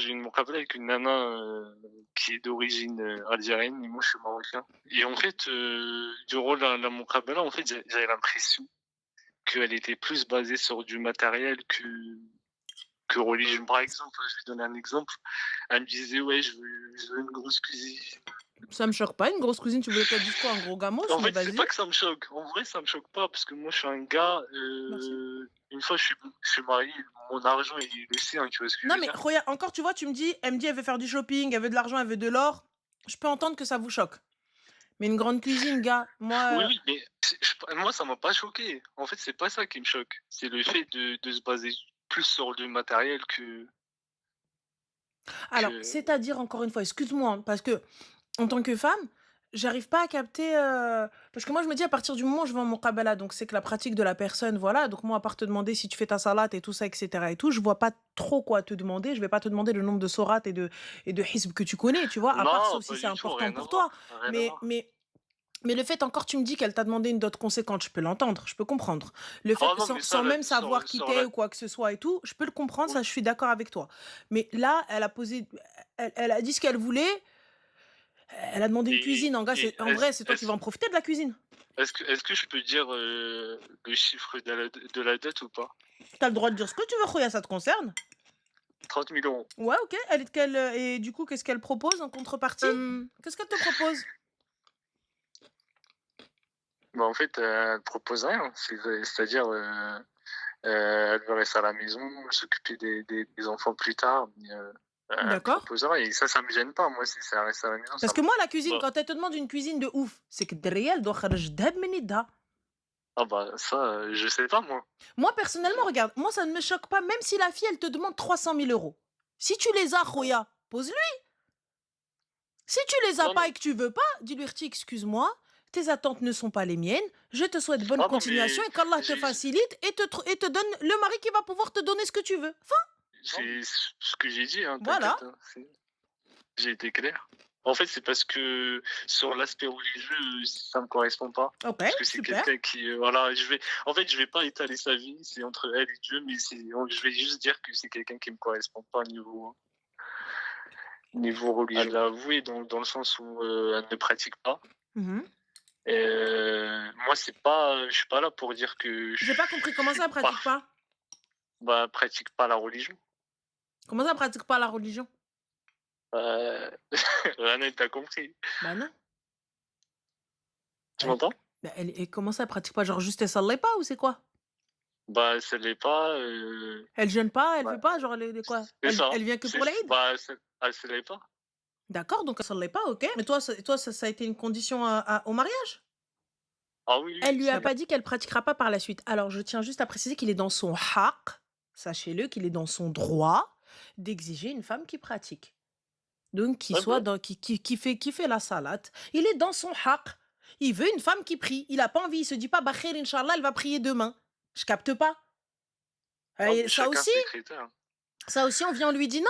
j'ai eu une muqabala avec une nana qui est d'origine algérienne et moi je suis marocain. Et en fait, durant la muqabala, en fait, j'avais l'impression qu'elle était plus basée sur du matériel que religion. Par exemple, je vais donner un exemple. Elle me disait, ouais, je veux une grosse cuisine. Ça me choque pas, une grosse cousine, tu voulais qu'elle dise quoi? Un gros gamos? En Mais fait, c'est vas-y. pas que ça me choque. En vrai, ça me choque pas parce que moi, je suis un gars. Merci. Une fois, je suis marié, mon argent il est le sien. Tu vois ce que je Non, veux mais dire? regarde, encore, tu vois, elle me dit, elle veut faire du shopping, elle veut de l'argent, elle veut de l'or. Je peux entendre que ça vous choque. Mais une grande cuisine, gars, Oui, moi. oui, mais moi, ça m'a pas choqué. En fait, c'est pas ça qui me choque. C'est le fait de se baser plus sur le matériel Alors, que... c'est-à-dire, encore une fois, excuse-moi, hein, parce que, en tant que femme, j'arrive pas à capter. Parce que moi, je me dis, à partir du moment où je vais en muqabala, donc c'est que la pratique de la personne, voilà. Donc, moi, à part te demander si tu fais ta salate et tout ça, etc. et tout, je vois pas trop quoi te demander. Je vais pas te demander le nombre de sourates et de hizb que tu connais, tu vois, à part Non, sauf si pas c'est du tout, important rien à pour toi. voir. Rien à Mais, voir. mais, mais le fait encore, tu me dis qu'elle t'a demandé une dot conséquente, je peux l'entendre, je peux comprendre. Le fait, Oh non, mais ça, sans même savoir qui sur t'es la... ou quoi que ce soit et tout, je peux le comprendre, Oui. ça, je suis d'accord avec toi. Mais là, elle a dit ce qu'elle voulait, elle a demandé une cuisine. En vrai, c'est toi qui vas en profiter de la cuisine. Est-ce que je peux dire le chiffre de la dette ou pas? T'as le droit de dire ce que tu veux, Khoya, ça te concerne. 30 000 euros. Ouais, ok. Et du coup, qu'est-ce qu'elle propose en contrepartie? Qu'est-ce qu'elle te propose? Bah, en fait, elle propose rien. C'est-à-dire, elle veut rester à la maison, s'occuper des enfants plus tard. Mais, elle D'accord. propose rien. Et ça me gêne pas. Moi, si ça reste à la maison, Parce ça que me... moi, la cuisine, Bah, quand elle te demande une cuisine de ouf, c'est que derrière, elle doit kharaj dab min yedha. ah bah, ça, je sais pas, moi. Moi, personnellement, Je- regarde, moi, ça ne me choque pas, même si la fille, elle te demande 300 000 euros. Si tu les as, Khoya, pose-lui. Si tu les as Non, pas non. et que tu veux pas, dis-lui, Rti, excuse-moi, tes attentes ne sont pas les miennes. Je te souhaite bonne Ah non, continuation mais et qu'Allah te j'ai facilite et te donne le mari qui va pouvoir te donner ce que tu veux. Enfin, c'est ce que j'ai dit, hein, voilà. t'inquiète. Hein, j'ai été clair. En fait, c'est parce que sur l'aspect religieux, ça me correspond pas. Ok, Parce que c'est super. quelqu'un qui, voilà, en fait, je vais pas étaler sa vie, c'est entre elle et Dieu, mais je vais juste dire que c'est quelqu'un qui me correspond pas niveau religieux. Elle l'a avoué dans le sens où elle ne pratique pas. Mhm. Moi, je suis pas là pour dire que J'ai pas compris. Comment ça, elle pratique pas? pratique pas la religion. Comment ça, elle pratique pas la religion? Euh, Rien t'as compris. Bah non. Tu Elle, m'entends? et comment ça, elle pratique pas? Genre juste elle s'allait pas ou c'est quoi? Bah, ça l'est pas. Elle jeûne pas, elle fait Bah, pas, genre quoi? c'est ça. Elle vient que pour l'Aïd? Ça l'est pas. D'accord, donc elle s'allait pas, ok. Mais toi ça a été une condition au mariage? Ah oui, Elle oui, lui ça a l'est. pas dit qu'elle pratiquera pas par la suite. Alors, je tiens juste à préciser qu'il est dans son haq, sachez-le, qu'il est dans son droit d'exiger une femme qui pratique. Donc, Ouais, bah, qui fait la salade. Il est dans son haq. Il veut une femme qui prie. Il a pas envie. Il se dit pas, bah, khair, Inch'Allah, elle va prier demain. Je capte pas. non, Et mais chacun ses critères. ça aussi, on vient, on lui dit non.